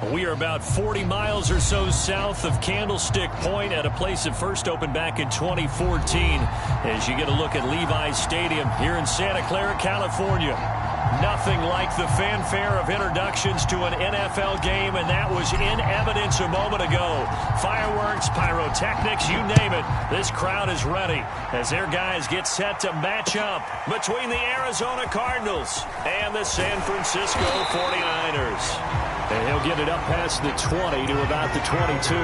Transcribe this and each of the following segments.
We are about 40 miles or so south of Candlestick Point at a place that first opened back in 2014 as you get a look at Levi's Stadium here in Santa Clara, California. Nothing like the fanfare of introductions to an NFL game, and that was in evidence a moment ago. Fireworks, pyrotechnics, you name it. This crowd is ready as their guys get set to match up between the Arizona Cardinals and the San Francisco 49ers. And he'll get it up past the 20 to about the 22.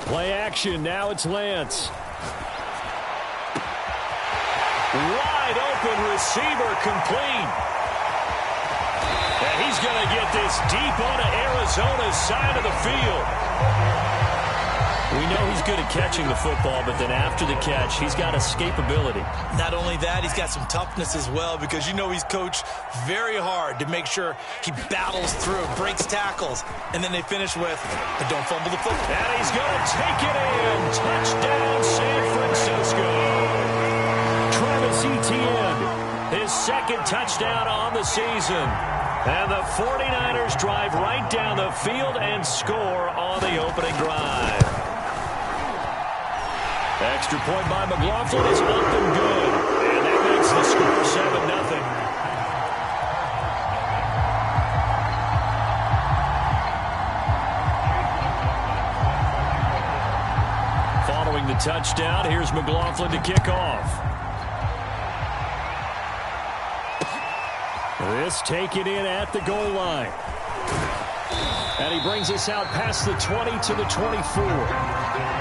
Play action. Now it's Lance. Wide open receiver complete. And he's going to get this deep onto Arizona's side of the field. We know he's good at catching the football, but then after the catch, he's got escapability. Not only that, he's got some toughness as well, because you know he's coached very hard to make sure he battles through, breaks tackles, and then they finish with, but don't fumble the football. And he's going to take it in. Touchdown, San Francisco. Travis Etienne, his second touchdown on the season. And the 49ers drive right down the field and score on the opening drive. Extra point by McLaughlin is up and good. And that makes the score 7-0. Following the touchdown, here's McLaughlin to kick off. This taken in at the goal line. And he brings us out past the 20 to the 24.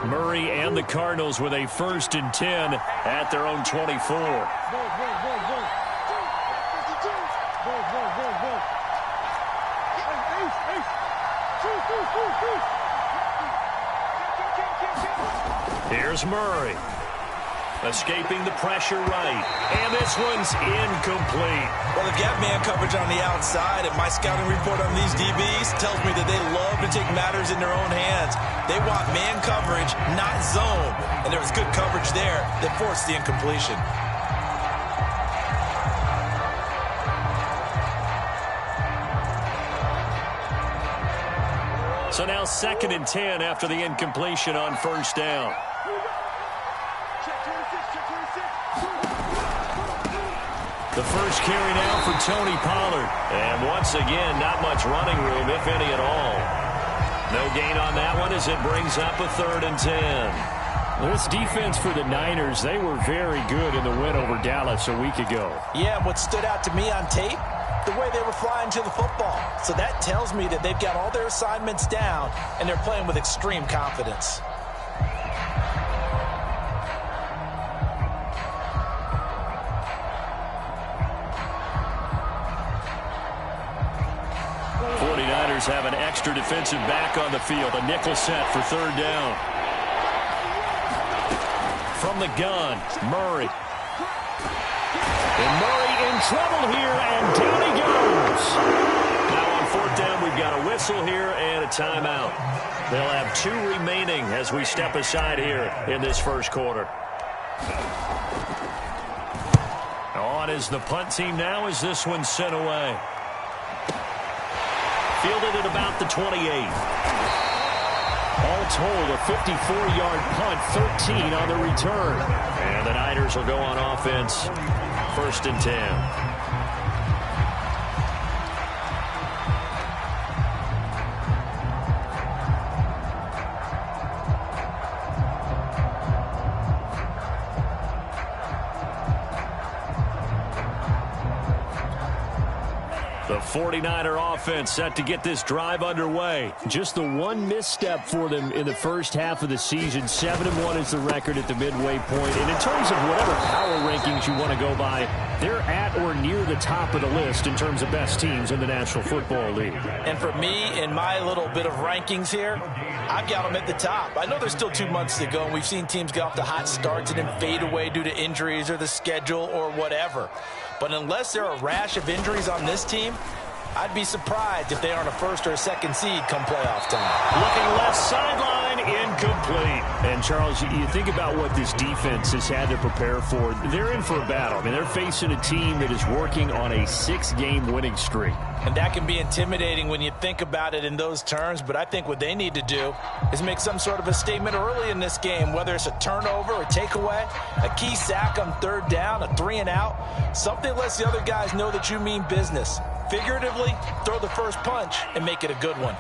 Murray and the Cardinals with a 1st and 10 at their own 24. Here's Murray. Escaping the pressure right. And this one's incomplete. Well, they've got man coverage on the outside, and my scouting report on these DBs tells me that they love to take matters in their own hands. They want man coverage, not zone. And there was good coverage there that forced the incompletion. So now 2nd and 10 after the incompletion on 1st down. The first carry now for Tony Pollard. And once again, not much running room, if any at all. No gain on that one as it brings up a 3rd and 10. This defense for the Niners, they were very good in the win over Dallas a week ago. Yeah, what stood out to me on tape, the way they were flying to the football. So that tells me that they've got all their assignments down, and they're playing with extreme confidence. Have an extra defensive back on the field. A nickel set for 3rd down. From the gun, Murray. And Murray in trouble here, and down he goes. Now on 4th down, we've got a whistle here and a timeout. They'll have 2 remaining as we step aside here in this 1st quarter. On is the punt team now as this one's sent away. Fielded at about the 28. All told, a 54-yard punt, 13 on the return. And the Niners will go on offense, 1st and 10. The 49er offense set to get this drive underway. Just the one misstep for them in the first half of the season. 7-1 is the record at the midway point. And in terms of whatever power rankings you want to go by, they're at or near the top of the list in terms of best teams in the National Football League. And for me, in my little bit of rankings here, I've got them at the top. I know there's still 2 months to go, and we've seen teams get off to hot starts and then fade away due to injuries or the schedule or whatever. But unless there are a rash of injuries on this team, I'd be surprised if they aren't a 1st or a 2nd seed come playoff time. Looking left sideline, incomplete. And, Charles, you think about what this defense has had to prepare for. They're in for a battle. I mean, they're facing a team that is working on a 6-game winning streak. And that can be intimidating when you think about it in those terms, but I think what they need to do is make some sort of a statement early in this game, whether it's a turnover, a takeaway, a key sack on 3rd down, a 3-and-out, something that lets the other guys know that you mean business. Figuratively, throw the first punch and make it a good one.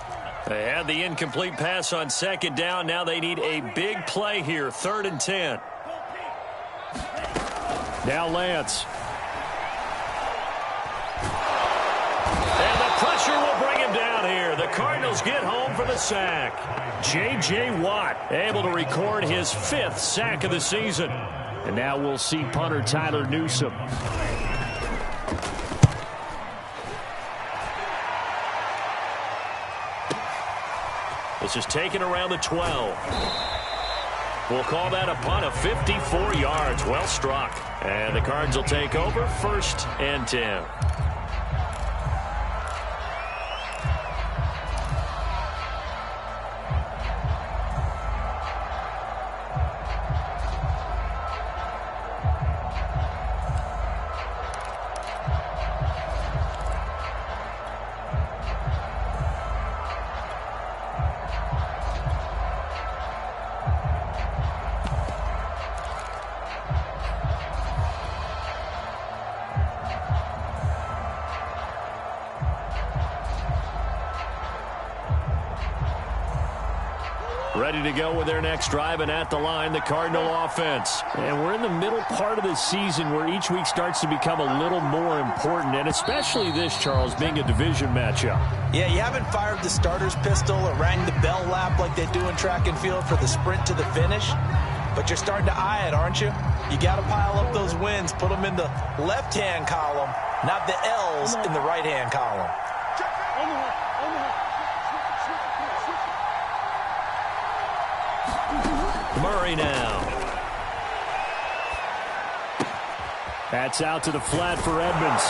They had the incomplete pass on 2nd down. Now they need a big play here, 3rd and 10. Now Lance. And the pressure will bring him down here. The Cardinals get home for the sack. J.J. Watt able to record his 5th sack of the season. And now we'll see punter Tyler Newsome. This is taken around the 12. We'll call that a punt of 54 yards. Well struck. And the Cards will take over, 1st and 10. Ready to go with their next drive, and at the line, the Cardinal offense. And we're in the middle part of the season where each week starts to become a little more important, and especially this, Charles, being a division matchup. Yeah, you haven't fired the starter's pistol or rang the bell lap like they do in track and field for the sprint to the finish, but you're starting to eye it, aren't you? You got to pile up those wins, put them in the left-hand column, not the L's in the right-hand column. Murray now. That's out to the flat for Edmonds.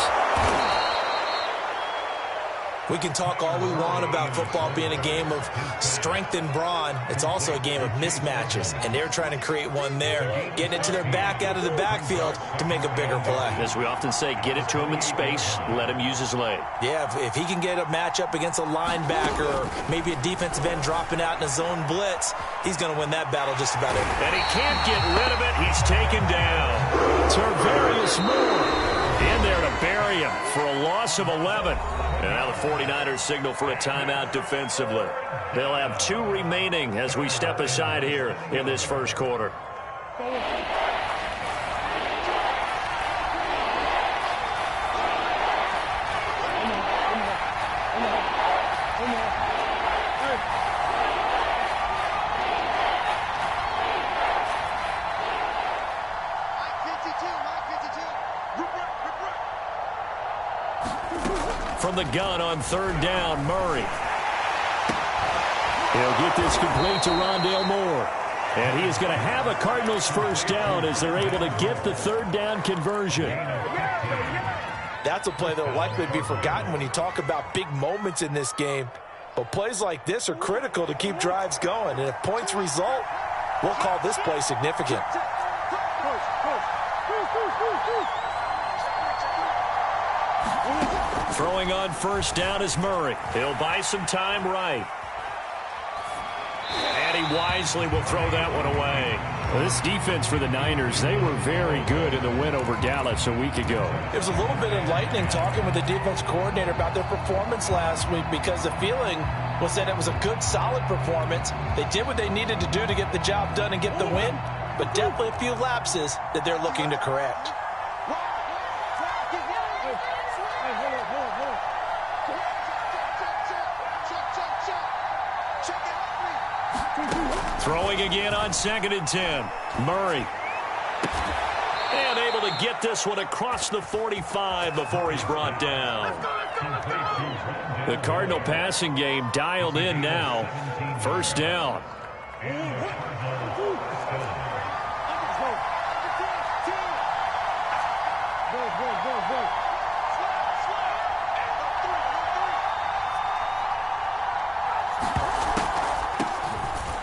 We can talk all we want about football being a game of strength and brawn. It's also a game of mismatches, and they're trying to create one there, getting it to their back out of the backfield to make a bigger play. As we often say, get it to him in space, let him use his leg. Yeah, if he can get a matchup against a linebacker or maybe a defensive end dropping out in a zone blitz, he's going to win that battle just about it. And he can't get rid of it. He's taken down. Tarvarius Moore in there to bury him for a loss of 11. And now the 49ers signal for a timeout defensively. They'll have 2 remaining as we step aside here in this first quarter. From the gun on 3rd down, Murray. He'll get this complete to Rondale Moore. And he is going to have a Cardinals first down as they're able to get the 3rd down conversion. That's a play that will likely be forgotten when you talk about big moments in this game. But plays like this are critical to keep drives going. And if points result, we'll call this play significant. Throwing on 1st down is Murray. He'll buy some time right. And he wisely will throw that one away. Well, this defense for the Niners, they were very good in the win over Dallas a week ago. It was a little bit enlightening talking with the defense coordinator about their performance last week, because the feeling was that it was a good, solid performance. They did what they needed to do to get the job done and get the win, but definitely a few lapses that they're looking to correct. Throwing again on 2nd and 10. Murray. And able to get this one across the 45 before he's brought down. The Cardinal passing game dialed in now. 1st down.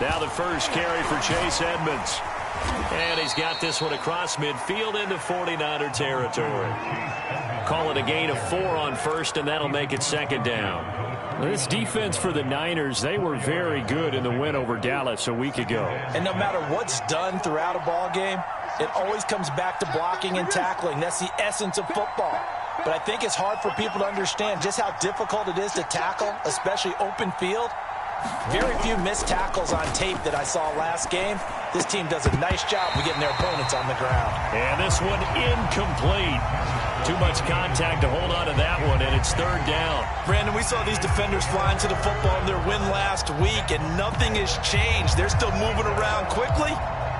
Now the first carry for Chase Edmonds. And he's got this one across midfield into 49er territory. Call it a gain of 4 on 1st, and that'll make it 2nd down. This defense for the Niners, they were very good in the win over Dallas a week ago. And no matter what's done throughout a ball game, it always comes back to blocking and tackling. That's the essence of football. But I think it's hard for people to understand just how difficult it is to tackle, especially open field. Very few missed tackles on tape that I saw last game. This team does a nice job of getting their opponents on the ground. And this one incomplete. Too much contact to hold on to that one, and it's 3rd down. Brandon, we saw these defenders flying to the football in their win last week, and nothing has changed. They're still moving around quickly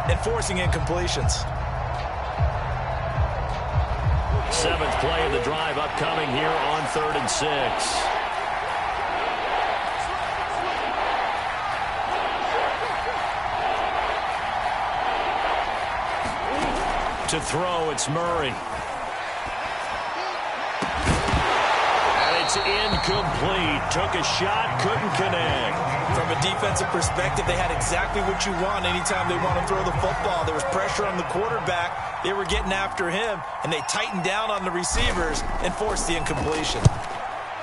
and forcing incompletions. 7th play of the drive upcoming here on 3rd and 6. To throw, it's Murray. And it's incomplete. Took a shot, couldn't connect. From a defensive perspective, they had exactly what you want anytime they want to throw the football. There was pressure on the quarterback. They were getting after him, and they tightened down on the receivers and forced the incompletion.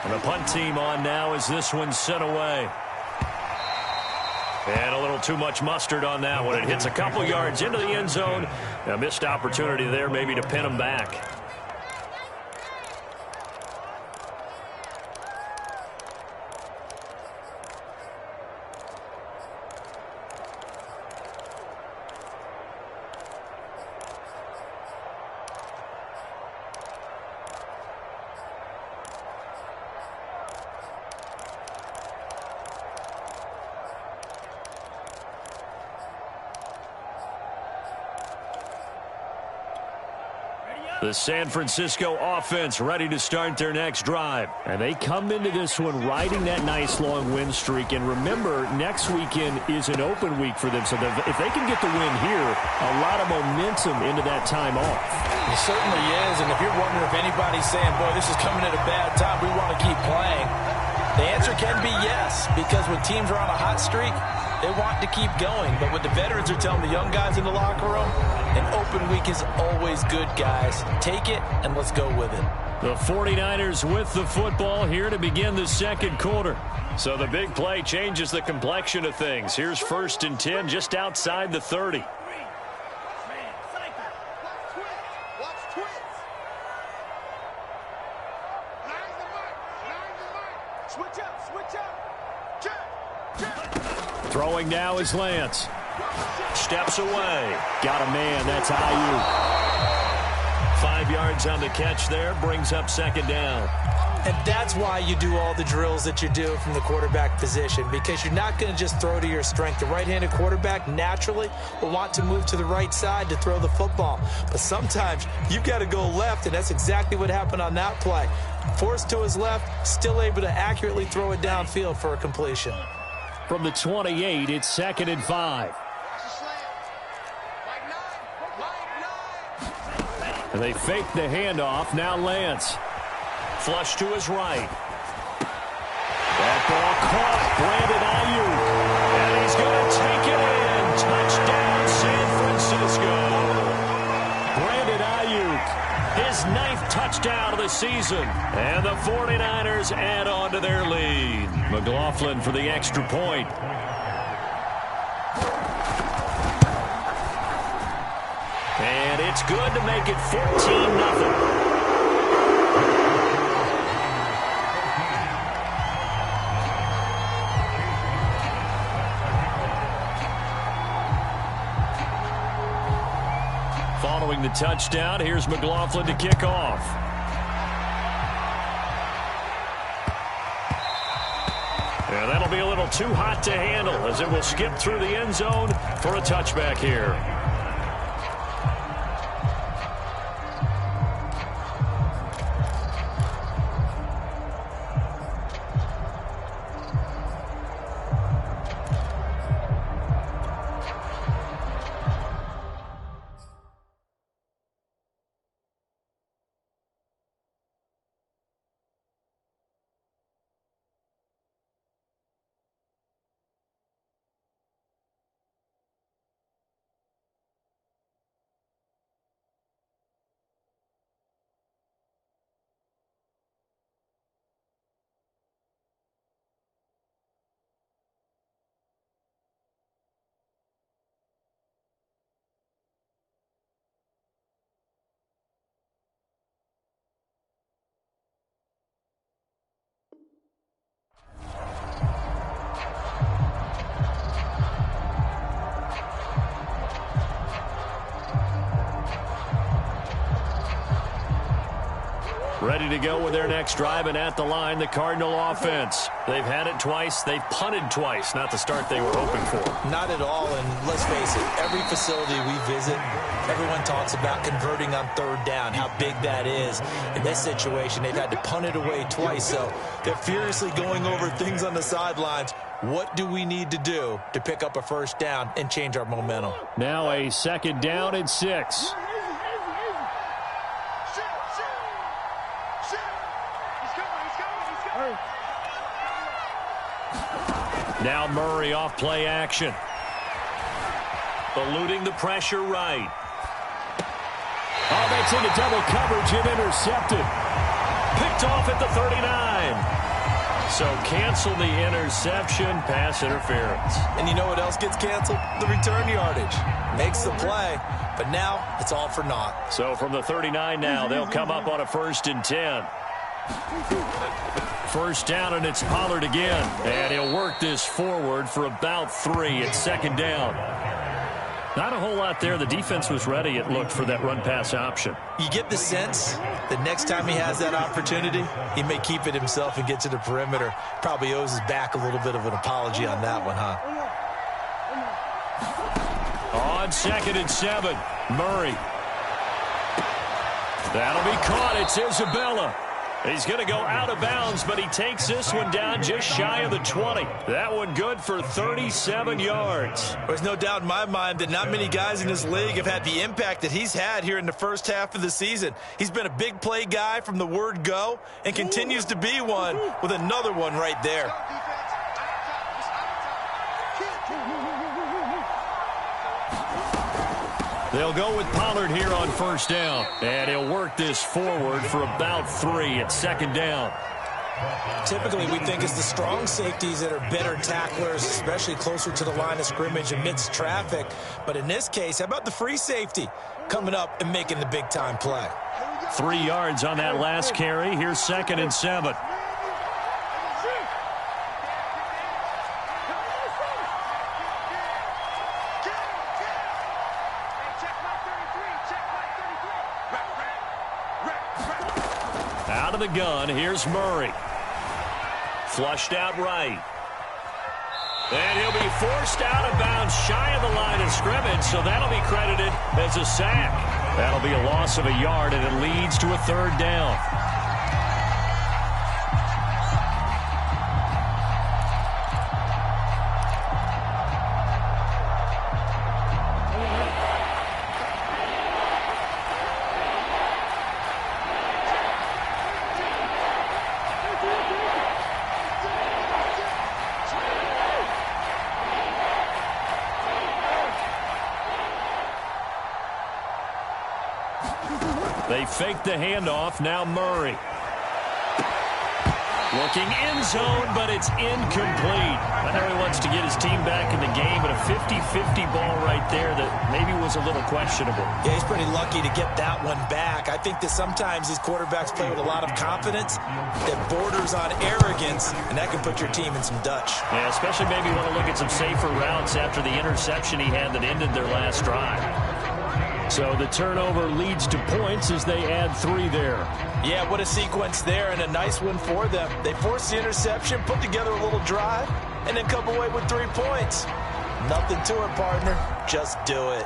And the punt team on now as this one's sent away. And a little too much mustard on that one. It hits a couple yards into the end zone. A missed opportunity there maybe to pin them back. The San Francisco offense ready to start their next drive. And they come into this one riding that nice long win streak. And remember, next weekend is an open week for them. So if they can get the win here, a lot of momentum into that time off. It certainly is. And if you're wondering if anybody's saying, boy, this is coming at a bad time, we want to keep playing, the answer can be yes. Because when teams are on a hot streak, they want to keep going. But what the veterans are telling the young guys in the locker room, an open week is always good, guys. Take it, and let's go with it. The 49ers with the football here to begin the 2nd quarter. So the big play changes the complexion of things. Here's 1st and 10 just outside the 30. Throwing now is Lance. Steps away. Got a man. That's Ayuk. 5 yards on the catch there. Brings up 2nd down. And that's why you do all the drills that you do from the quarterback position, because you're not going to just throw to your strength. The right-handed quarterback naturally will want to move to the right side to throw the football. But sometimes you've got to go left, and that's exactly what happened on that play. Forced to his left, still able to accurately throw it downfield for a completion. From the 28, it's 2nd and 5. And they fake the handoff. Now Lance. Flush to his right. That ball caught. Brandon Ayuk. And he's going to take it in. Touchdown, San Francisco. Brandon Ayuk. His 9th touchdown of the season. And the 49ers add on to their lead. McLaughlin for the extra point. And it's good to make it 14-0. Following the touchdown, here's McLaughlin to kick off. And that'll be a little too hot to handle as it will skip through the end zone for a touchback here. Ready to go with their next drive, and at the line, the Cardinal offense. They've had it twice. They've punted twice. Not the start they were hoping for. Not at all, and let's face it, every facility we visit, everyone talks about converting on third down, how big that is. In this situation, they've had to punt it away twice, so they're furiously going over things on the sidelines. What do we need to do to pick up a first down and change our momentum? Now a second down and 6. Now Murray off play action. Eluding the pressure right. Oh, that's into double coverage and intercepted. Picked off at the 39. So cancel the interception, pass interference. And you know what else gets canceled? The return yardage. Makes the play, but now it's all for naught. So from the 39 now, they'll come up on a 1st and 10. First down, and it's Pollard again. And he'll work this forward for about 3. It's second down. Not a whole lot there. The defense was ready, it looked, for that run-pass option. You get the sense that next time he has that opportunity, he may keep it himself and get to the perimeter. Probably owes his back a little bit of an apology on that one, huh? On 2nd and 7, Murray. That'll be caught. It's Isabella. He's going to go out of bounds, but he takes this one down just shy of the 20. That one good for 37 yards. There's no doubt in my mind that not many guys in this league have had the impact that he's had here in the first half of the season. He's been a big play guy from the word go and continues to be one with another one right there. They'll go with Pollard here on first down. And he'll work this forward for about 3. It's second down. Typically, we think it's the strong safeties that are better tacklers, especially closer to the line of scrimmage amidst traffic. But in this case, how about the free safety coming up and making the big-time play? 3 yards on that last carry. Here's 2nd and 7. Out of the gun, here's Murray. Flushed out right. And he'll be forced out of bounds shy of the line of scrimmage, so that'll be credited as a sack. That'll be a loss of a yard, and it leads to a 3rd down. They fake the handoff. Now Murray. Looking end zone, but it's incomplete. I know he wants to get his team back in the game, but a 50-50 ball right there that maybe was a little questionable. Yeah, he's pretty lucky to get that one back. I think that sometimes these quarterbacks play with a lot of confidence that borders on arrogance, and that can put your team in some Dutch. Yeah, especially maybe want to look at some safer routes after the interception he had that ended their last drive. So the turnover leads to points as they add 3 there. Yeah, what a sequence there, and a nice one for them. They forced the interception, put together a little drive, and then come away with 3 points. Nothing to it, partner. Just do it.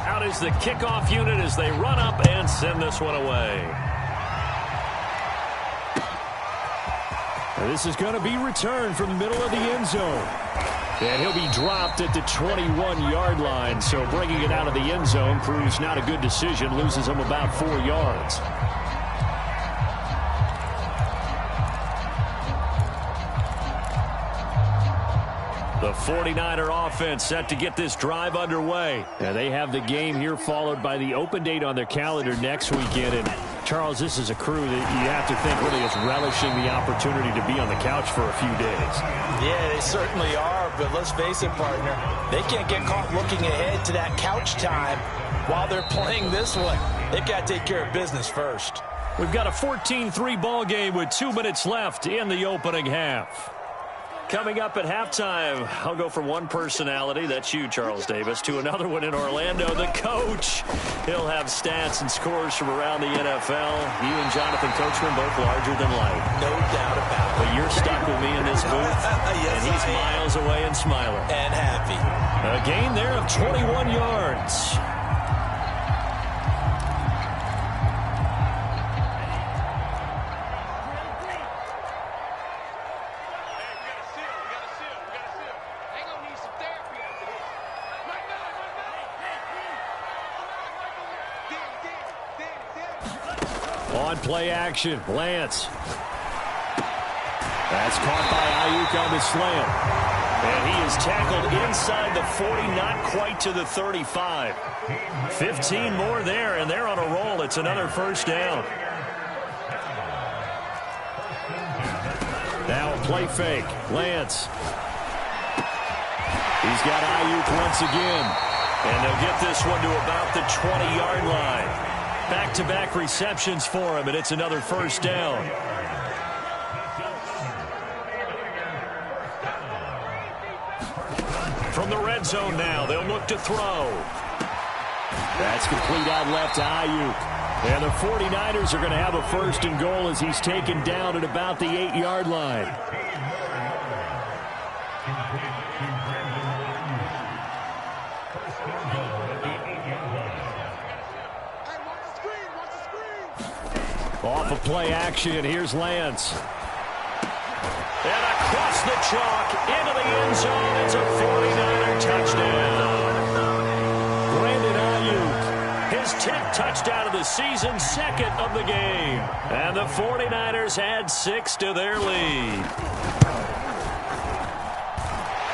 Out is the kickoff unit as they run up and send this one away. This is going to be returned from the middle of the end zone. And he'll be dropped at the 21-yard line. So bringing it out of the end zone proves not a good decision. Loses him about 4 yards. The 49er offense set to get this drive underway. And they have the game here followed by the open date on their calendar next weekend. And Charles, this is a crew that you have to think really is relishing the opportunity to be on the couch for a few days. Yeah, they certainly are, but let's face it, partner. They can't get caught looking ahead to that couch time while they're playing this one. They've got to take care of business first. We've got a 14-3 ball game with 2 minutes left in the opening half. Coming up at halftime, I'll go from one personality, that's you, Charles Davis, to another one in Orlando, the coach. He'll have stats and scores from around the NFL. You and Jonathan Coachman both larger than life. No doubt about it. But you're stuck with me in this booth, yes, and he's miles away and smiling. And happy. A gain there of 21 yards. On play action, Lance. That's caught by Ayuk on the slant. And he is tackled inside the 40, not quite to the 35. 15 more there, and they're on a roll. It's another first down. Now a play fake. Lance. He's got Ayuk once again. And they'll get this one to about the 20-yard line. Back-to-back receptions for him, and it's another first down. From the red zone now, they'll look to throw. That's complete out left to Ayuk. And the 49ers are going to have a first and goal as he's taken down at about the 8-yard line. Off of play action, here's Lance. And across the chalk, into the end zone, it's a 49er touchdown. Brandon Ayuk, his 10th touchdown of the season, 2nd of the game. And the 49ers add 6 to their lead.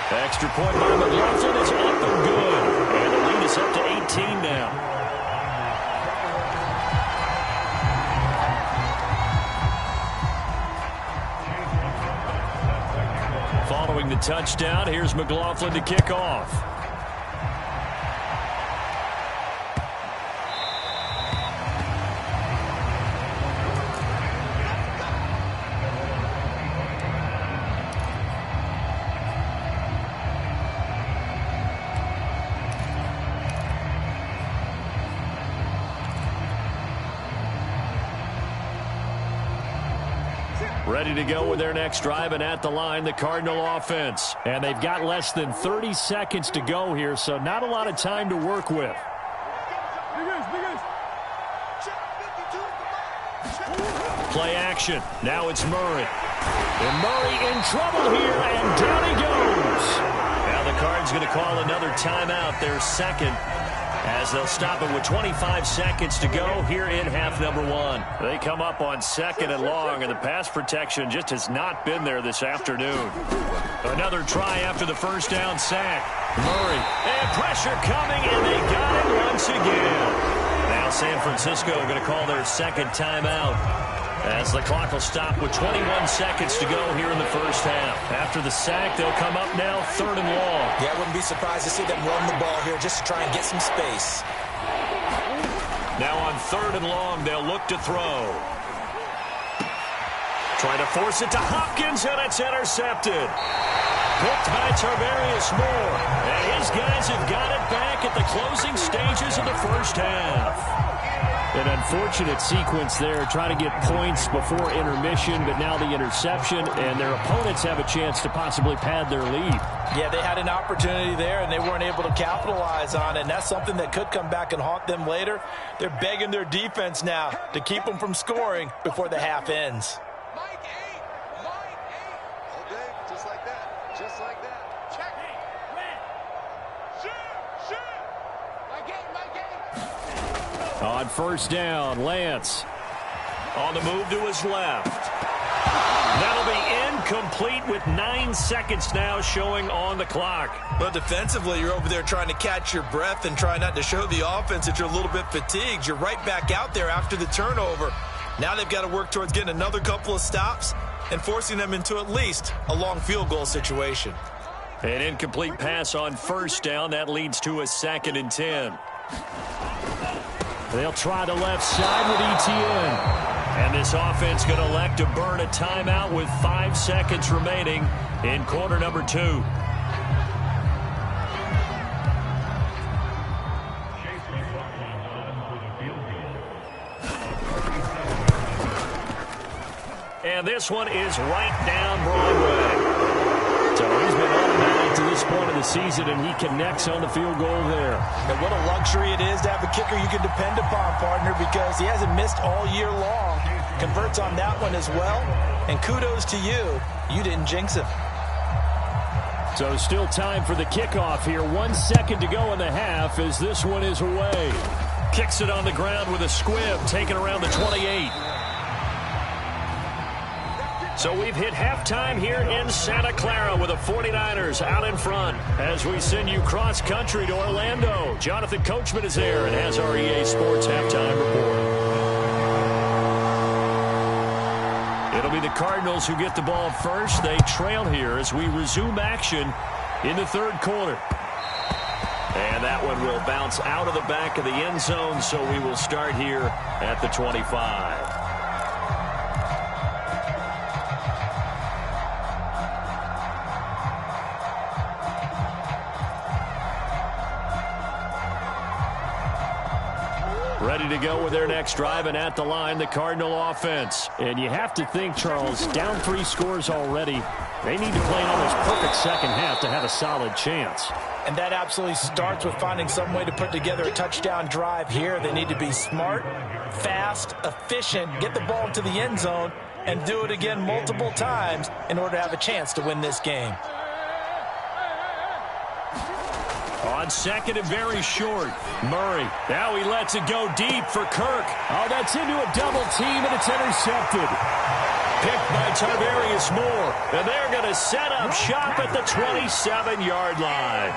Extra point by McLaughlin is up and good. And the lead is up to 18 now. Following the touchdown, here's McLaughlin to kick off. Ready to go with their next drive, and at the line, the Cardinal offense. And they've got less than 30 seconds to go here, so not a lot of time to work with. Play action. Now it's Murray. And Murray in trouble here, and down he goes. Now the Cards going to call another timeout, their second, as they'll stop it with 25 seconds to go here in half number 1. They come up on 2nd and long, and the pass protection just has not been there this afternoon. Another try after the first down sack. Murray, and pressure coming, and they got it once again. Now San Francisco going to call their second timeout. As the clock will stop with 21 seconds to go here in the first half. After the sack, they'll come up now 3rd and long. Yeah, I wouldn't be surprised to see them run the ball here just to try and get some space. Now on 3rd and long, they'll look to throw. Trying to force it to Hopkins, and it's intercepted. Picked by Tarvarius Moore. And his guys have got it back at the closing stages of the first half. An unfortunate sequence there, trying to get points before intermission, but now the interception, and their opponents have a chance to possibly pad their lead. Yeah, they had an opportunity there, and they weren't able to capitalize on it, and that's something that could come back and haunt them later. They're begging their defense now to keep them from scoring before the half ends. On 1st down, Lance on the move to his left. That'll be incomplete with 9 seconds now showing on the clock. But defensively, you're over there trying to catch your breath and try not to show the offense that you're a little bit fatigued. You're right back out there after the turnover. Now they've got to work towards getting another couple of stops and forcing them into at least a long field goal situation. An incomplete pass on 1st down. That leads to a 2nd and 10. They'll try the left side with Etienne. And this offense going to elect to burn a timeout with 5 seconds remaining in quarter number 2. And this one is right down Broadway. So he's been automatic to this point of the season, and he connects on the field goal there. And what a luxury it is to have a kicker you can depend upon, partner, because he hasn't missed all year long. Converts on that one as well. And kudos to you. You didn't jinx him. So still time for the kickoff here. 1 second to go in the half as this one is away. Kicks it on the ground with a squib, taken around the 28. So we've hit halftime here in Santa Clara with the 49ers out in front. As we send you cross-country to Orlando, Jonathan Coachman is there and has our EA Sports halftime report. It'll be the Cardinals who get the ball first. They trail here as we resume action in the 3rd quarter. And that one will bounce out of the back of the end zone, so we will start here at the 25. Ready to go with their next drive, and at the line, the Cardinal offense. And you have to think, Charles, down 3 scores already. They need to play an almost perfect second half to have a solid chance. And that absolutely starts with finding some way to put together a touchdown drive here. They need to be smart, fast, efficient, get the ball into the end zone, and do it again multiple times in order to have a chance to win this game. On 2nd and very short, Murray. Now he lets it go deep for Kirk. Oh, that's into a double team, and it's intercepted. Picked by Tarvarius Moore. And they're going to set up shop at the 27-yard line.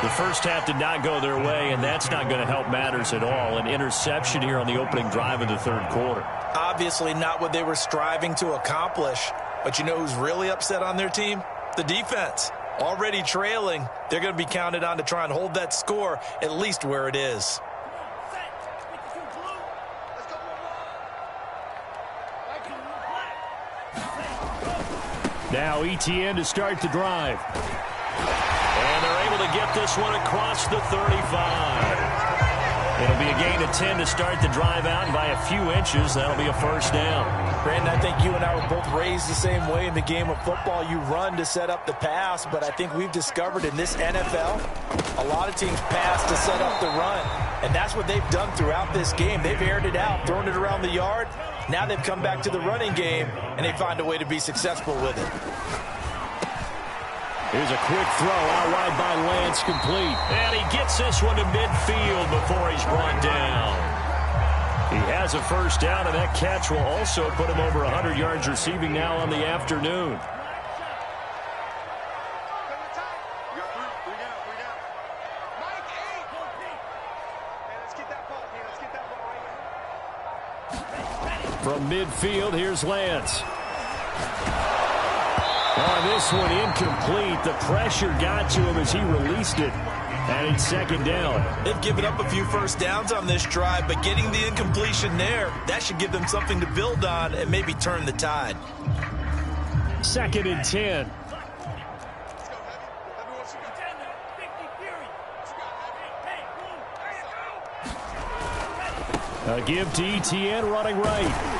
The first half did not go their way, and that's not going to help matters at all. An interception here on the opening drive of the 3rd quarter. Obviously not what they were striving to accomplish. But you know who's really upset on their team? The defense. Already trailing, they're going to be counted on to try and hold that score at least where it is. Now Etienne to start the drive. And they're able to get this one across the 35. It'll be a gain of 10 to start the drive out, and by a few inches, that'll be a 1st down. Brandon, I think you and I were both raised the same way in the game of football. You run to set up the pass, but I think we've discovered in this NFL, a lot of teams pass to set up the run. And that's what they've done throughout this game. They've aired it out, thrown it around the yard. Now they've come back to the running game, and they find a way to be successful with it. Here's a quick throw out wide by Lance, complete. And he gets this one to midfield before he's brought down. He has a 1st down, and that catch will also put him over 100 yards receiving now on the afternoon. From midfield, here's Lance. Oh, this one incomplete. The pressure got to him as he released it. And it's second down. They've given up a few first downs on this drive, but getting the incompletion there, that should give them something to build on and maybe turn the tide. Second and 10. A give to Etienne running right.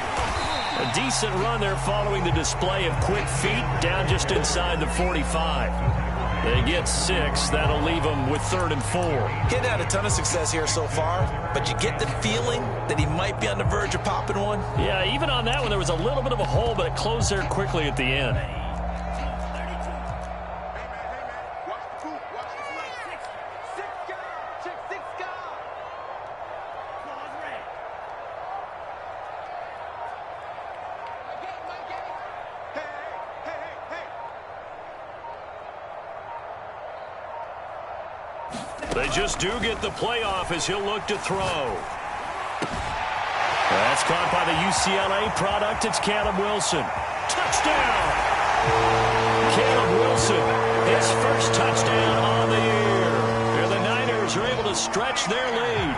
A decent run there following the display of quick feet down just inside the 45. They get 6. That'll leave them with 3rd and 4. He's had a ton of success here so far, but you get the feeling that he might be on the verge of popping one. Yeah, even on that one, there was a little bit of a hole, but it closed there quickly at the end. They just do get the playoff as he'll look to throw. That's caught by the UCLA product. It's Caleb Wilson. Touchdown! Caleb Wilson, his first touchdown on the year. And the Niners are able to stretch their lead.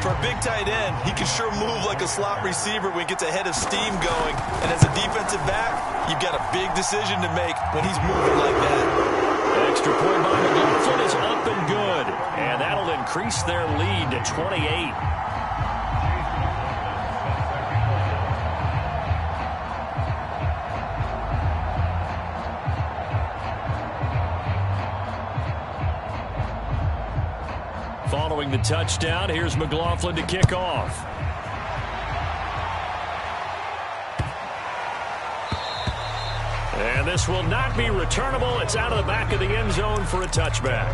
For a big tight end, he can sure move like a slot receiver when he gets a head of steam going. And as a defensive back, you've got a big decision to make when he's moving like that. Extra point by McLaughlin is up and good. And that'll increase their lead to 28. Following the touchdown, here's McLaughlin to kick off. And this will not be returnable. It's out of the back of the end zone for a touchback.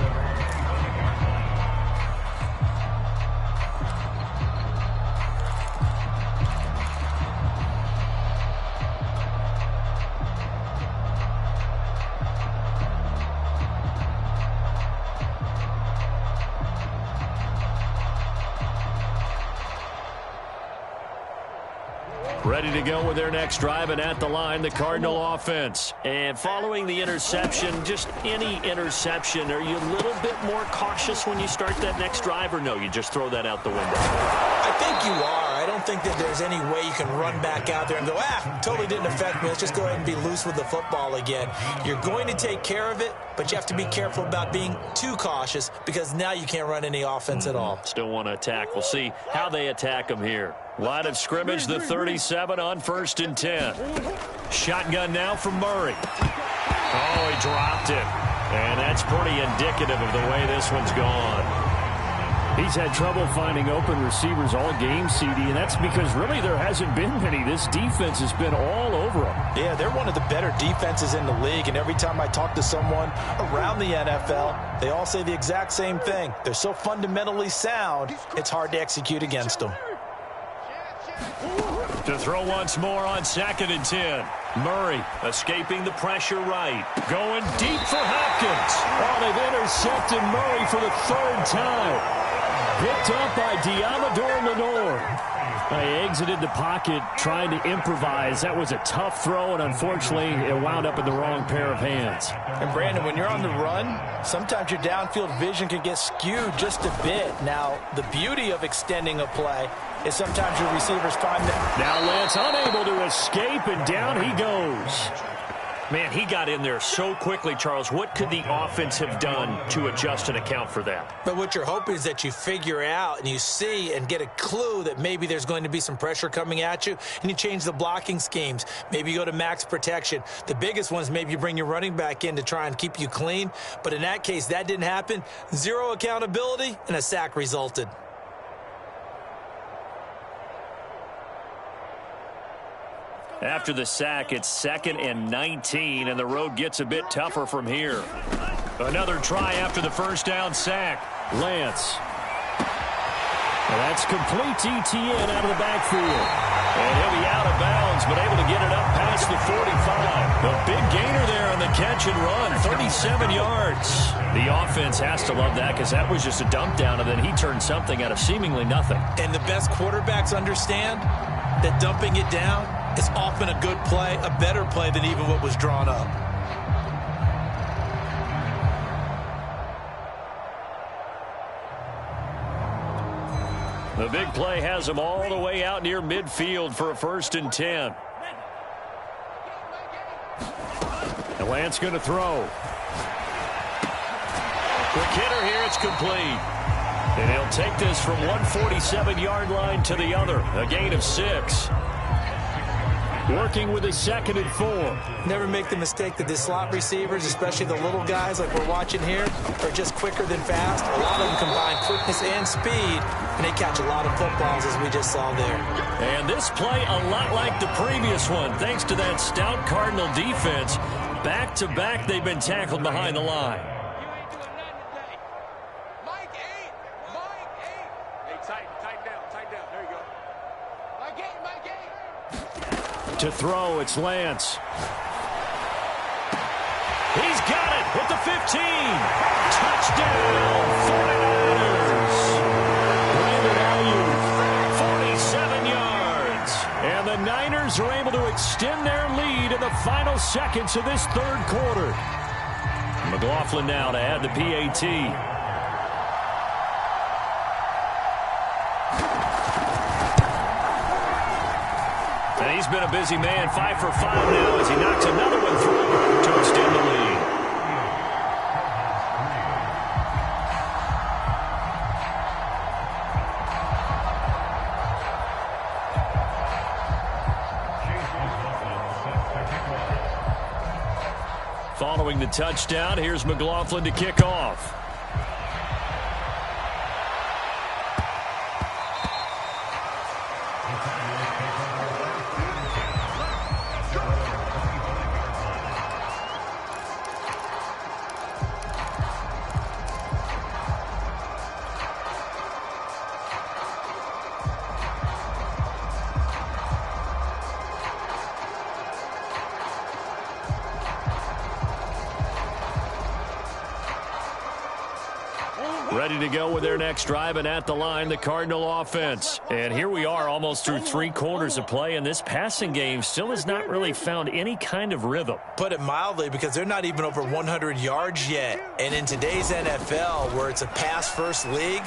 Ready to go with their next drive, and at the line, the Cardinal offense. And following the interception, just any interception, are you a little bit more cautious when you start that next drive, or no, you just throw that out the window? I think you are. I don't think that there's any way you can run back out there and go, totally didn't affect me. Let's just go ahead and be loose with the football again. You're going to take care of it, but you have to be careful about being too cautious because now you can't run any offense at all. Still want to attack. We'll see how they attack them here. Line of scrimmage, the 37 on 1st and 10. Shotgun now from Murray. Oh, he dropped it. And that's pretty indicative of the way this one's gone. He's had trouble finding open receivers all game, CD, and that's because really there hasn't been many. This defense has been all over them. Yeah, they're one of the better defenses in the league, and every time I talk to someone around the NFL, they all say the exact same thing. They're so fundamentally sound, it's hard to execute against them. To throw once more on 2nd and 10. Murray escaping the pressure right. Going deep for Hopkins. Oh, they've intercepted Murray for the 3rd time. Picked up by Diamador Lenore. He exited the pocket trying to improvise. That was a tough throw, and unfortunately, it wound up in the wrong pair of hands. And, Brandon, when you're on the run, sometimes your downfield vision can get skewed just a bit. Now, the beauty of extending a play is sometimes your receivers find that. Now Lance unable to escape, and down he goes. Man, he got in there so quickly, Charles. What could the offense have done to adjust and account for that? But what you're hoping is that you figure out and you see and get a clue that maybe there's going to be some pressure coming at you, and you change the blocking schemes. Maybe you go to max protection. The biggest one is maybe you bring your running back in to try and keep you clean. But in that case, that didn't happen. Zero accountability, and a sack resulted. After the sack, it's 2nd and 19, and the road gets a bit tougher from here. Another try after the first down sack. Lance. And that's complete to Etienne out of the backfield. And he'll be out of bounds, but able to get it up past the 45. A big gainer there on the catch and run, 37 yards. The offense has to love that because that was just a dump down, and then he turned something out of seemingly nothing. And the best quarterbacks understand that dumping it down is often a good play, a better play than even what was drawn up. The big play has him all the way out near midfield for a 1st and 10. And Lance going to throw. Quick hitter here, it's complete. And he'll take this from 147-yard line to the other, a gain of 6. Working with a 2nd and 4. Never make the mistake that the slot receivers, especially the little guys like we're watching here, are just quicker than fast. A lot of them combine quickness and speed, and they catch a lot of footballs, as we just saw there. And this play a lot like the previous one, thanks to that stout Cardinal defense. Back-to-back, they've been tackled behind the line. To throw, it's Lance. He's got it at the 15. Touchdown, 49ers. Brandon Ayuk, 47 yards. And the Niners are able to extend their lead in the final seconds of this 3rd quarter. McLaughlin now to add the PAT. And he's been a busy man, 5 for 5 now as he knocks another one through to extend the lead. Following the touchdown, here's McLaughlin to kick off. Ready to go with their next drive, and at the line, the Cardinal offense. And here we are almost through 3 quarters of play, and this passing game still has not really found any kind of rhythm. Put it mildly, because they're not even over 100 yards yet. And in today's NFL, where it's a pass-first league,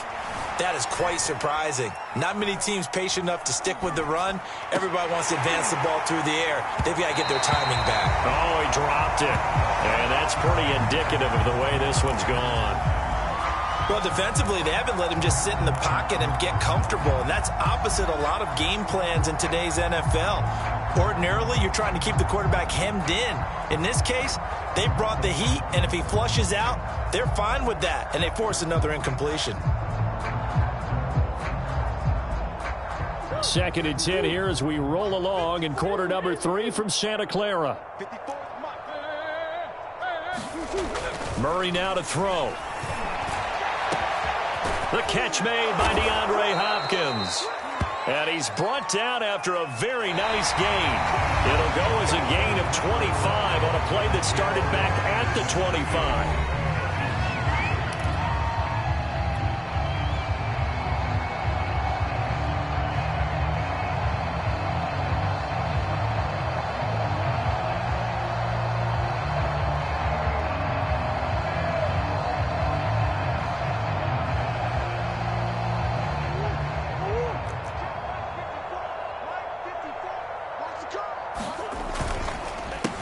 that is quite surprising. Not many teams patient enough to stick with the run. Everybody wants to advance the ball through the air. They've got to get their timing back. Oh, he dropped it. And that's pretty indicative of the way this one's gone. Well, defensively, they haven't let him just sit in the pocket and get comfortable, and that's opposite a lot of game plans in today's NFL. Ordinarily, you're trying to keep the quarterback hemmed in. In this case, they brought the heat, and if he flushes out, they're fine with that, and they force another incompletion. 2nd and 10 here as we roll along in quarter number 3 from Santa Clara. Murray now to throw. The catch made by DeAndre Hopkins. And he's brought down after a very nice gain. It'll go as a gain of 25 on a play that started back at the 25.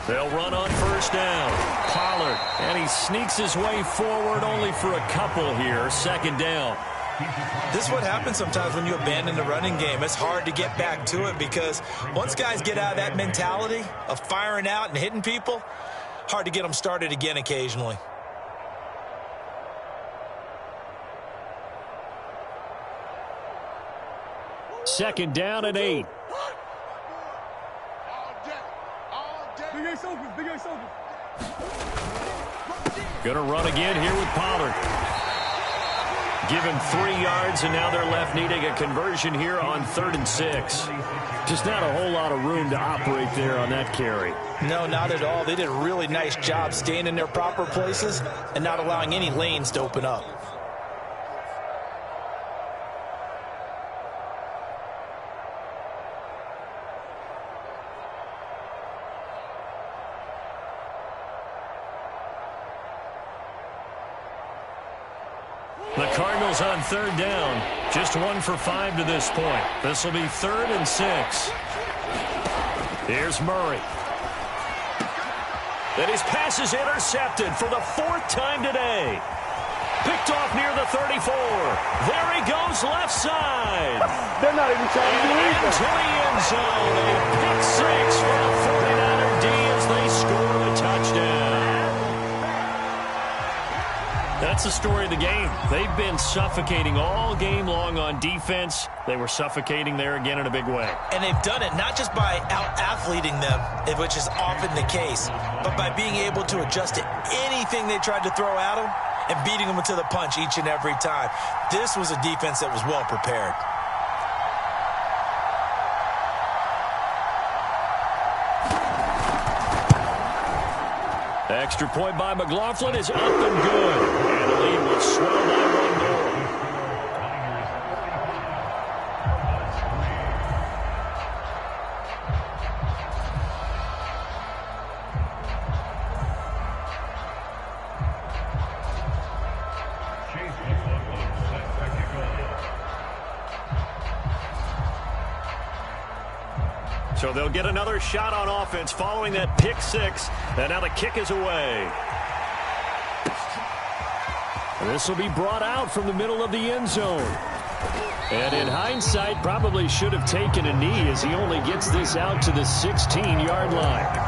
They'll run on 1st down. Pollard, and he sneaks his way forward only for a couple here. 2nd down. This is what happens sometimes when you abandon the running game. It's hard to get back to it because once guys get out of that mentality of firing out and hitting people, hard to get them started again occasionally. Second down and 8. Going to run again here with Pollard. Give him 3 yards, and now they're left needing a conversion here on 3rd and 6. Just not a whole lot of room to operate there on that carry. No, not at all. They did a really nice job staying in their proper places and not allowing any lanes to open up. The Cardinals on third down. Just 1 for 5 to this point. This will be 3rd and 6. Here's Murray. And his pass is intercepted for the 4th time today. Picked off near the 34. There he goes left side. They're not even trying to do anything. Into the end zone. A pick 6 for the 49er D as they score the touchdown. That's the story of the game. They've been suffocating all game long on defense. They were suffocating there again in a big way. And they've done it not just by out-athleting them, which is often the case, but by being able to adjust to anything they tried to throw at them and beating them to the punch each and every time. This was a defense that was well prepared. Extra point by McLaughlin is up and good. And the lead will swell by 1 more. So they'll get another shot on offense following that pick 6. And now the kick is away. This will be brought out from the middle of the end zone. And in hindsight, probably should have taken a knee as he only gets this out to the 16-yard line.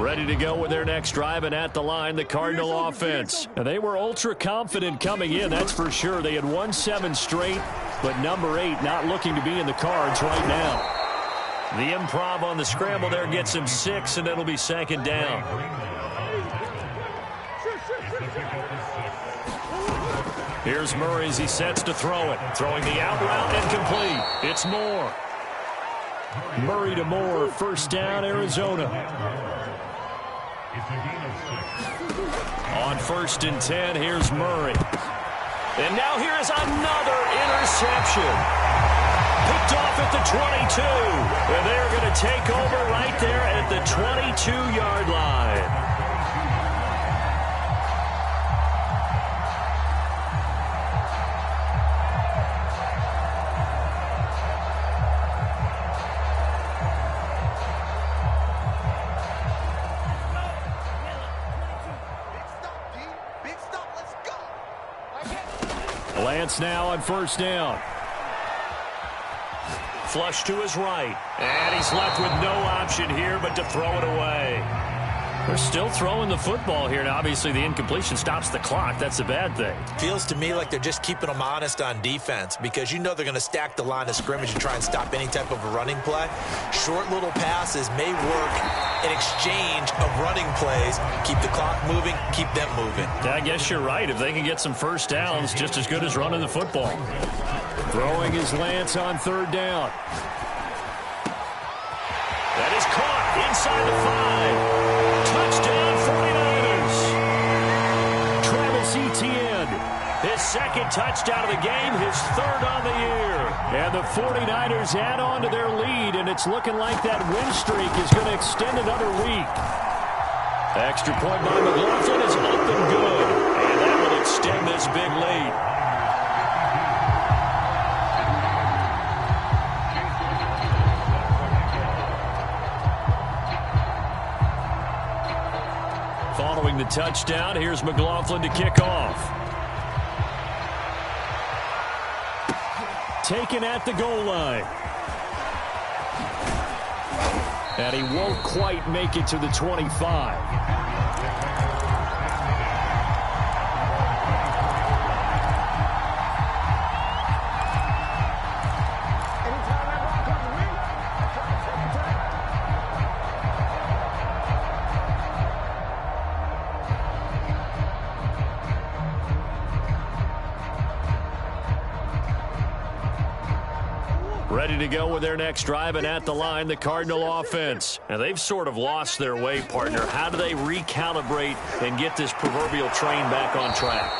Ready to go with their next drive, and at the line, the Cardinal offense. And they were ultra confident coming in, that's for sure. They had won 7 straight, but number 8 not looking to be in the cards right now. The improv on the scramble there gets him 6, and it'll be 2nd down. Here's Murray as he sets to throw it. Throwing the out route and complete. It's Moore. Murray to Moore, 1st down, Arizona. On 1st and 10, here's Murray. And now here is another interception. Picked off at the 22. And they're going to take over right there at the 22-yard line. Lance now on 1st down. Flush to his right. And he's left with no option here but to throw it away. They're still throwing the football here. Now, obviously, the incompletion stops the clock. That's a bad thing. Feels to me like they're just keeping them honest on defense because you know they're going to stack the line of scrimmage and try and stop any type of a running play. Short little passes may work in exchange of running plays. Keep the clock moving, keep them moving. I guess you're right. If they can get some 1st downs, just as good as running the football. Throwing is Lance on 3rd down. That is caught inside the 5. Touchdown 49ers. Travis Etienne, his 2nd touchdown of the game, his 3rd on the year. And the 49ers add on to their lead, and it's looking like that win streak is going to extend another week. Extra point by McLaughlin is up and good, and that will extend this big lead. Following the touchdown, here's McLaughlin to kick off. Taken at the goal line. And he won't quite make it to the 25. Ready to go with their next drive, and at the line, the Cardinal offense. Now, they've sort of lost their way, partner. How do they recalibrate and get this proverbial train back on track?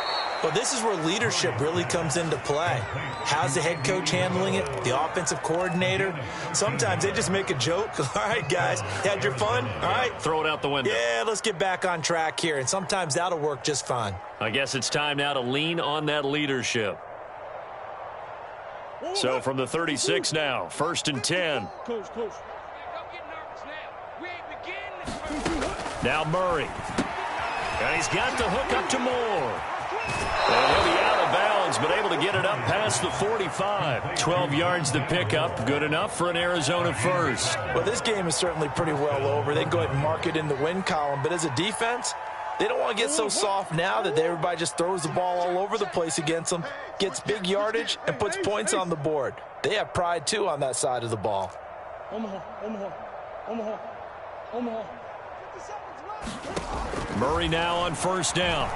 Well, this is where leadership really comes into play. How's the head coach handling it? The offensive coordinator? Sometimes they just make a joke. All right, guys, had your fun? All right. Throw it out the window. Yeah, let's get back on track here, and sometimes that'll work just fine. I guess it's time now to lean on that leadership. So from the 36 now, 1st and 10. Now Murray. And he's got the hook up to Moore. And he'll be out of bounds, but able to get it up past the 45. 12 yards to pick up. Good enough for an Arizona first. Well, this game is certainly pretty well over. They can go ahead and mark it in the win column. But as a defense, they don't want to get so soft now that everybody just throws the ball all over the place against them, gets big yardage, and puts points on the board. They have pride, too, on that side of the ball. Murray now on 1st down.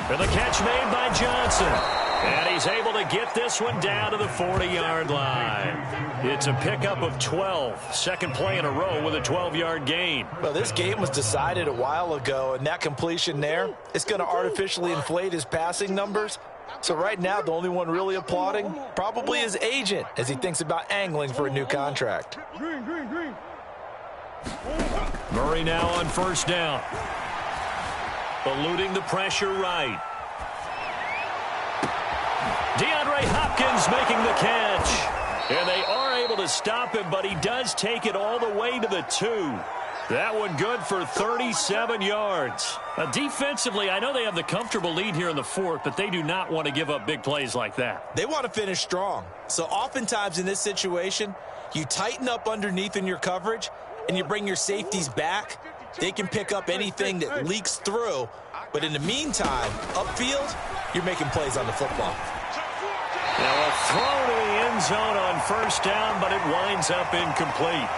And the catch made by Johnson. And he's able to get this one down to the 40-yard line. It's a pickup of 12. Second play in a row with a 12-yard gain. Well, this game was decided a while ago, and that completion there, it's going to artificially inflate his passing numbers. So right now, the only one really applauding probably his agent as he thinks about angling for a new contract. Murray now on 1st down. Eluding the pressure right. DeAndre Hopkins making the catch. And they are able to stop him, but he does take it all the way to the 2. That one good for 37 yards. Defensively, I know they have the comfortable lead here in the 4th, but they do not want to give up big plays like that. They want to finish strong. So oftentimes in this situation, you tighten up underneath in your coverage, and you bring your safeties back. They can pick up anything that leaks through. But in the meantime, upfield, you're making plays on the football. Now a throw to the end zone on 1st down, but it winds up incomplete.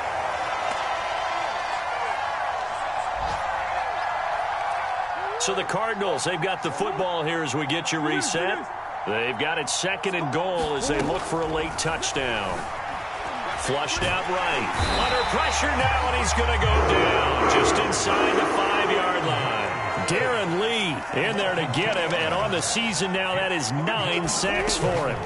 So the Cardinals, they've got the football here as we get you reset. They've got it 2nd and goal as they look for a late touchdown. Flushed out right. Under pressure now, and he's going to go down just inside the 5-yard line. Darren Lee in there to get him, and on the season now, that is 9 sacks for him.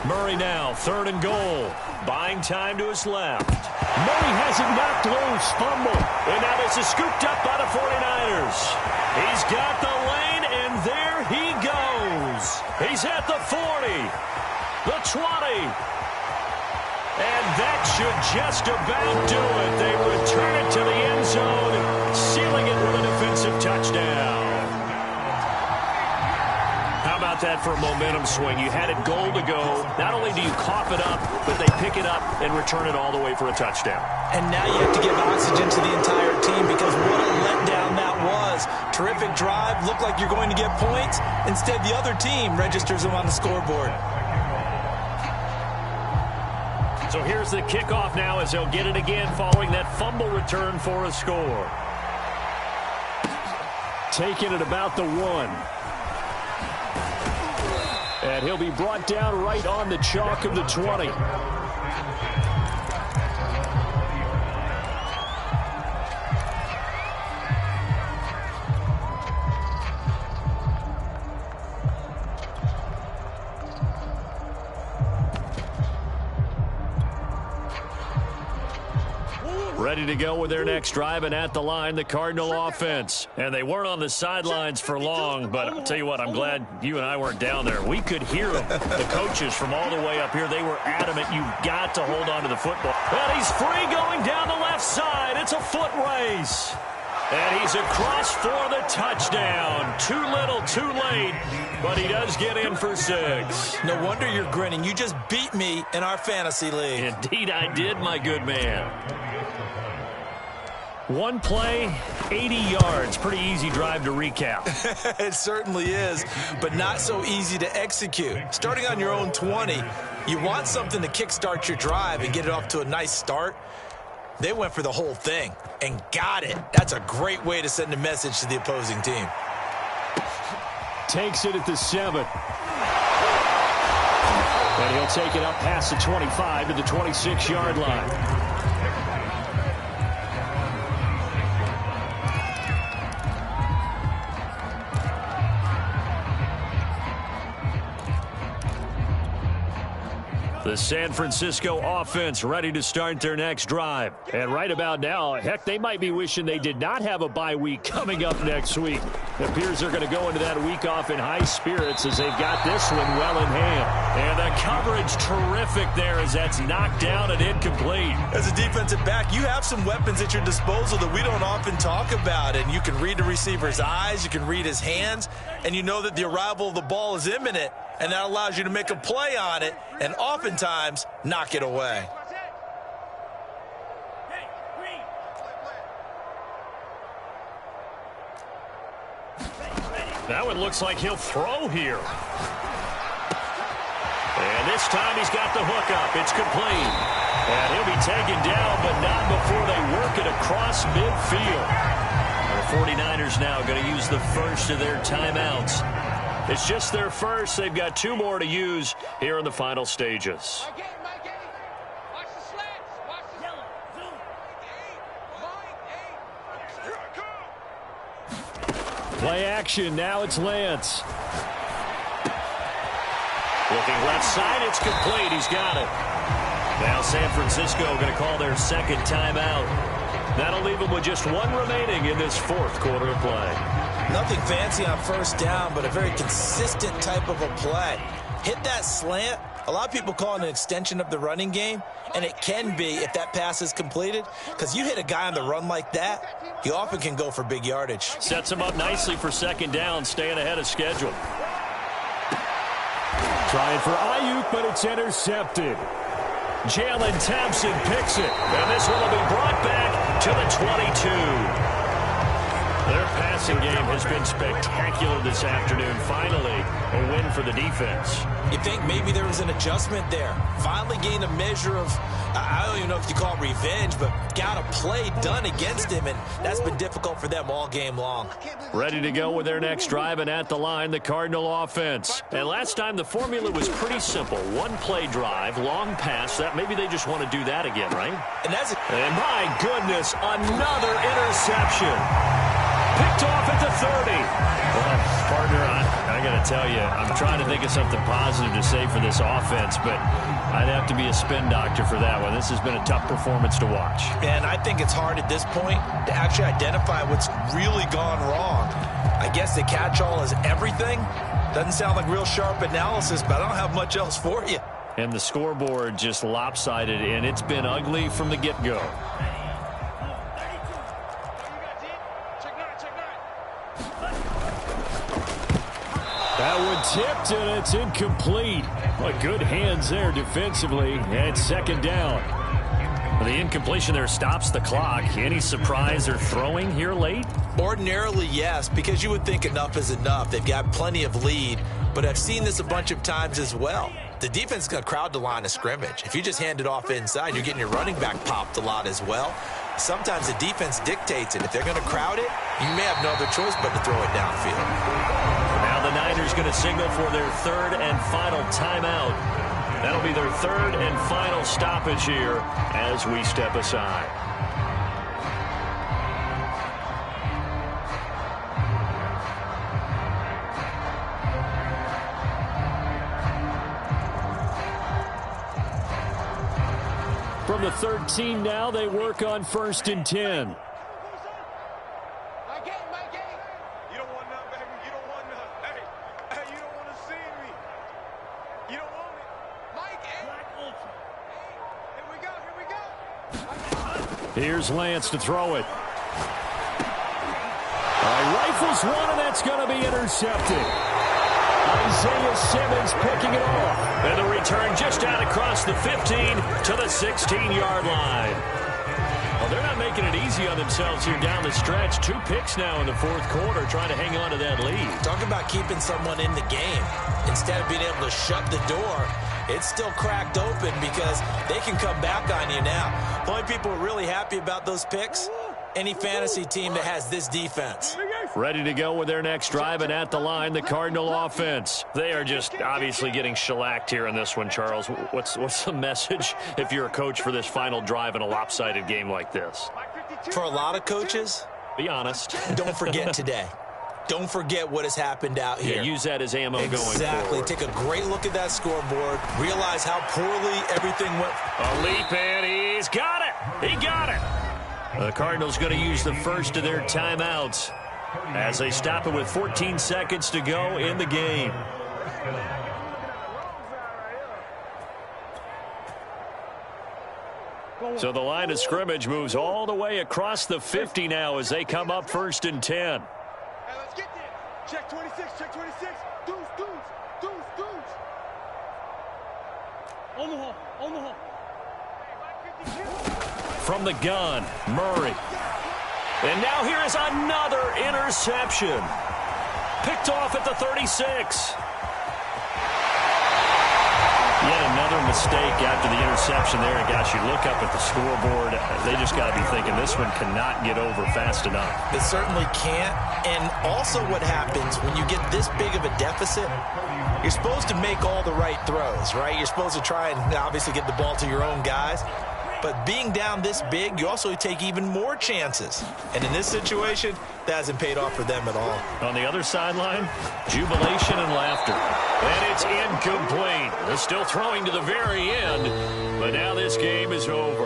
Murray now, 3rd and goal. Buying time to his left. Murray has it knocked loose, fumble. And now this is scooped up by the 49ers. He's got the lane, and there he goes. He's at the 40, the 20. And that should just about do it. They return it to the end zone, sealing it with a defensive touchdown. How about that for a momentum swing? You had it goal to go. Not only do you cough it up, but they pick it up and return it all the way for a touchdown. And now you have to give oxygen to the entire team because what a letdown that was. Terrific drive. Looked like you're going to get points. Instead, the other team registers them on the scoreboard. So here's the kickoff now as they'll get it again following that fumble return for a score. Taking it about the 1. And he'll be brought down right on the chalk of the 20. Ready to go with their next drive, and at the line, the Cardinal offense. And they weren't on the sidelines for long, but I'll tell you what, I'm glad you and I weren't down there. We could hear them. The coaches from all the way up here, they were adamant. You've got to hold on to the football. And he's free going down the left side. It's a foot race. And he's across for the touchdown. Too little, too late, but he does get in for 6. No wonder you're grinning. You just beat me in our fantasy league. Indeed I did, my good man. One play, 80 yards. Pretty easy drive to recap. It certainly is, but not so easy to execute. Starting on your own 20, you want something to kickstart your drive and get it off to a nice start. They went for the whole thing and got it. That's a great way to send a message to the opposing team. Takes it at the 7. And he'll take it up past the 25 to the 26-yard line. The San Francisco offense ready to start their next drive. And right about now, heck, they might be wishing they did not have a bye week coming up next week. It appears they're going to go into that week off in high spirits as they've got this one well in hand. And the coverage terrific there as that's knocked down and incomplete. As a defensive back, you have some weapons at your disposal that we don't often talk about. And you can read the receiver's eyes, you can read his hands, and you know that the arrival of the ball is imminent. And that allows you to make a play on it and oftentimes knock it away. That one looks like he'll throw here. And this time he's got the hook up. It's complete. And he'll be taken down, but not before they work it across midfield. The 49ers now going to use the first of their timeouts. It's just their first. They've got 2 more to use here in the final stages. Play action. Now it's Lance. Looking left side. It's complete. He's got it. Now San Francisco going to call their second timeout. That'll leave them with just 1 remaining in this 4th quarter of play. Nothing fancy on first down, but a very consistent type of a play. Hit that slant. A lot of people call it an extension of the running game, and it can be if that pass is completed, because you hit a guy on the run like that, he often can go for big yardage. Sets him up nicely for second down, staying ahead of schedule. Trying for Ayuk, but it's intercepted. Jalen Thompson picks it, and this one will be brought back to the 22. Their passing game has been spectacular this afternoon. Finally, a win for the defense. You think maybe there was an adjustment there. Finally gained a measure of, I don't even know if you call it revenge, but got a play done against him, and that's been difficult for them all game long. Ready to go with their next drive, and at the line, the Cardinal offense. And last time, the formula was pretty simple. 1-play drive, long pass. That maybe they just want to do that again, right? And my goodness, another interception. Picked off at the 30. Well, partner, I got to tell you, I'm trying to think of something positive to say for this offense, but I'd have to be a spin doctor for that one. This has been a tough performance to watch. And I think it's hard at this point to actually identify what's really gone wrong. I guess the catch-all is everything. Doesn't sound like real sharp analysis, but I don't have much else for you. And the scoreboard just lopsided, and it's been ugly from the get-go. That one tipped, and it's incomplete. But good hands there defensively, and second down. The incompletion there stops the clock. Any surprise they're throwing here late? Ordinarily, yes, because you would think enough is enough. They've got plenty of lead, but I've seen this a bunch of times as well. The defense is going to crowd the line of scrimmage. If you just hand it off inside, you're getting your running back popped a lot as well. Sometimes the defense dictates it. If they're going to crowd it, you may have no other choice but to throw it downfield. Now the Niners going to signal for their 3rd and final timeout. That'll be their 3rd and final stoppage here as we step aside. From the 13 now, they work on 1st and 10. Here's Lance to throw it. Rifles one, and that's going to be intercepted. Isaiah Simmons picking it off. And the return just out across the 15 to the 16-yard line. Well, they're not making it easy on themselves here down the stretch. 2 picks now in the 4th quarter, trying to hang on to that lead. Talk about keeping someone in the game. Instead of being able to shut the door, it's still cracked open because they can come back on you now. The only people who are really happy about those picks, any fantasy team that has this defense. Ready to go with their next drive, and at the line, the Cardinal offense. They are just obviously getting shellacked here in this one, Charles. What's the message if you're a coach for this final drive in a lopsided game like this? For a lot of coaches, be honest. Don't forget today. Don't forget what has happened out here. Yeah, use that as ammo going forward. Exactly. Take a great look at that scoreboard. Realize how poorly everything went. A leap, and he's got it. He got it. The Cardinals going to use the first of their timeouts as they stop it with 14 seconds to go in the game. So the line of scrimmage moves all the way across the 50 now as they come up 1st and 10. Hey, let's get there. Check 26, check 26. Deuce. On the hole. From the gun, Murray. And now here is another interception. Picked off at the 36. Yet another mistake after the interception there. And gosh, you look up at the scoreboard, they just got to be thinking this one cannot get over fast enough. It certainly can't. And also what happens when you get this big of a deficit, you're supposed to make all the right throws, right? You're supposed to try and obviously get the ball to your own guys. But being down this big, you also take even more chances. And in this situation, that hasn't paid off for them at all. On the other sideline, jubilation and laughter. And it's incomplete. They're still throwing to the very end, but now this game is over.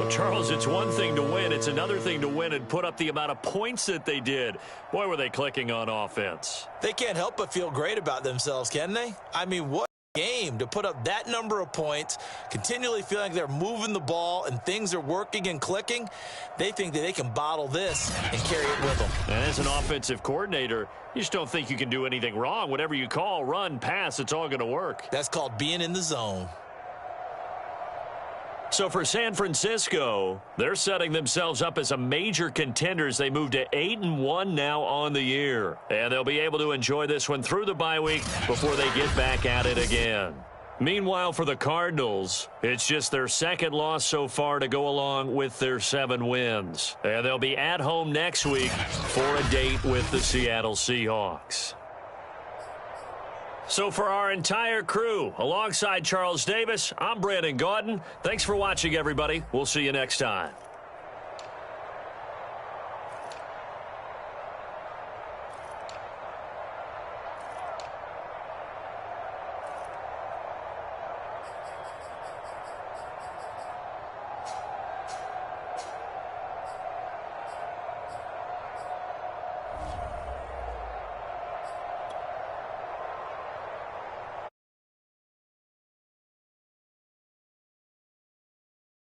Well, Charles, it's one thing to win. It's another thing to win and put up the amount of points that they did. Boy, were they clicking on offense. They can't help but feel great about themselves, can they? I mean, what game to put up that number of points, continually feeling like they're moving the ball and things are working and clicking. They think that they can bottle this and carry it with them. And as an offensive coordinator, you just don't think you can do anything wrong. Whatever you call, run, pass, it's all going to work. That's called being in the zone. So for San Francisco, they're setting themselves up as a major contender as they move to 8-1 now on the year. And they'll be able to enjoy this one through the bye week before they get back at it again. Meanwhile, for the Cardinals, it's just their second loss so far to go along with their 7 wins. And they'll be at home next week for a date with the Seattle Seahawks. So for our entire crew, alongside Charles Davis, I'm Brandon Gaudin. Thanks for watching, everybody. We'll see you next time.